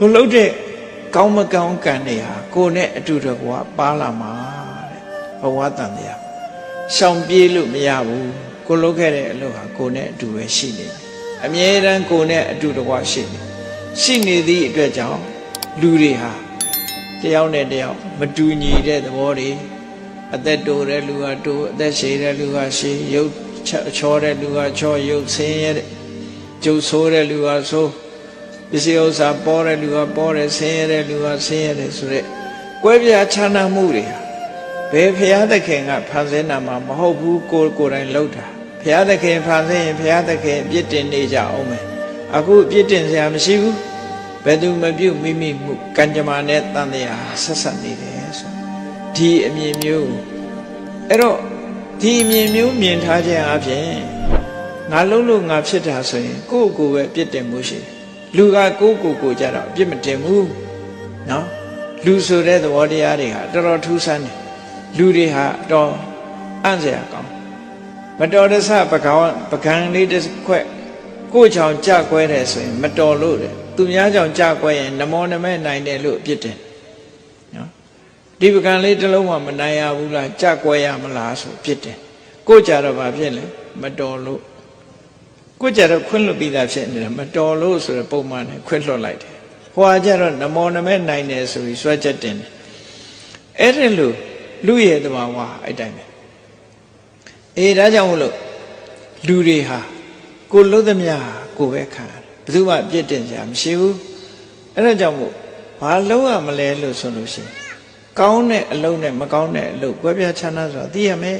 ကိုလှုပ်တဲ့ကောင်းမကောင်းကံတွေဟာကိုယ်နဲ့အတူတကွာပါလာမှာတဲ့ဘဝတန်တရားရှောင်ပြေးလို့မရဘူးကိုလှုပ်ခဲ့တဲ့အလုပ်ဟာကိုယ်နဲ့အတူပဲရှိနေတယ်အမြဲတမ်းကိုယ်နဲ့အတူတကွာရှိနေသည့်အတွက်ကြောင့်လူတွေဟာတယောက်နဲ့တယောက်မတူညီတဲ့သဘောတွေအသက်တိုတဲ့လူဟာတိုးအသက်ရှည်တဲ့လူဟာရှည်ရုပ်ချောတဲ့လူဟာချောရုပ်ဆင်းရဲတဲ့ကျုပ်ဆိုးတဲ့လူဟာဆိုးပစ္စည်းဥစ္စာပေါ်တဲ့လူဟာပေါ်တယ်ဆင်းရဲတဲ့လူဟာဆင်းရဲတယ်ဆိုတဲ့ကွဲပြားခြားနားမှုတွေဟာဘယ်ဘုရားသခင်ကဖန်ဆင်းတာမှမဟုတ်ဘူးကိုယ်တိုင်လှုပ်တာဘုရားသခင်ဖန်ဆင်းရင်ဘုရားသခင်ပြစ်တင်နေကြအောင်မယ်အခုပြစ်တင်စရာမရှိဘူးဘယ်သူမပြုတ်မိမိမှုကံကြမ္မာနဲ့တန်တရားဆက်ဆက်နေတယ်ဆိုဒီအမြင်မျိုးအဲ့တော့ဒီအမြင်မျိုးမြင်ထားခြင်းအပြင်ငါလုံးလို့ငါဖြစ်တာဆိုရင်ကိုယ့်ကိုယ်ပဲပြစ်တင်မှုရှိတယ်လူကကိုယ့်ကိုယ်ကြတော့အပြစ်မတင်ဘူးနော်လူဆိုတဲ့သဘောတရားတွေဟာတော်တော်ထူးဆန်းတယ်လူတွေဟာတော်အံ့စရာကောင်းမတော်တဆပကံလေးတစ်ခွက်ကိုယ့်ကြောင့်ကြကွဲတယ်ဆိုရင်မတော်လို့တယ်သူများကြောင့်ကြကွဲရင်နမောနမဲနိုင်တယ်လို့အပြစ်တင်နော်ဒီပကံလေးတစ်လုံးမှမနိုင်ရဘူးလားကြကွဲရမလားဆိုအပြစ်တင်ကိုယ့်ကြတော့ဘာဖြစ်လဲမတော်လို့ကိုယ့်ကြတော့ခွင့်လွတ်ပြီးသားဖြစ်နေတယ်မတော်လို့ဆိုရပုံမှန်နဲ့ခွင့်လွတ်လိုက်တယ်ဟိုဟာကြတော့နမောနမဲနိုင်တယ်ဆိုပြီးစွဲချက်တင်တယ်အဲ့ဒီလိုလူရဲ့တဘာဝအဲ့တိုင်းပဲဒါကြောင့်မလို့လူတွေဟာကိုလှုပ်သမျှကိုပဲခံရတယ်ဘယ်သူမှပြစ်တင်ကြမရှိဘူးအဲ့ဒါကြောင့်မို့ဘာလုံးရမလဲလို့ဆိုလို့ရှိရင်ကောင်းတဲ့အလုပ်နဲ့မကောင်းတဲ့အလုပ်ကွဲပြားခြားနားဆိုတာသိရမယ်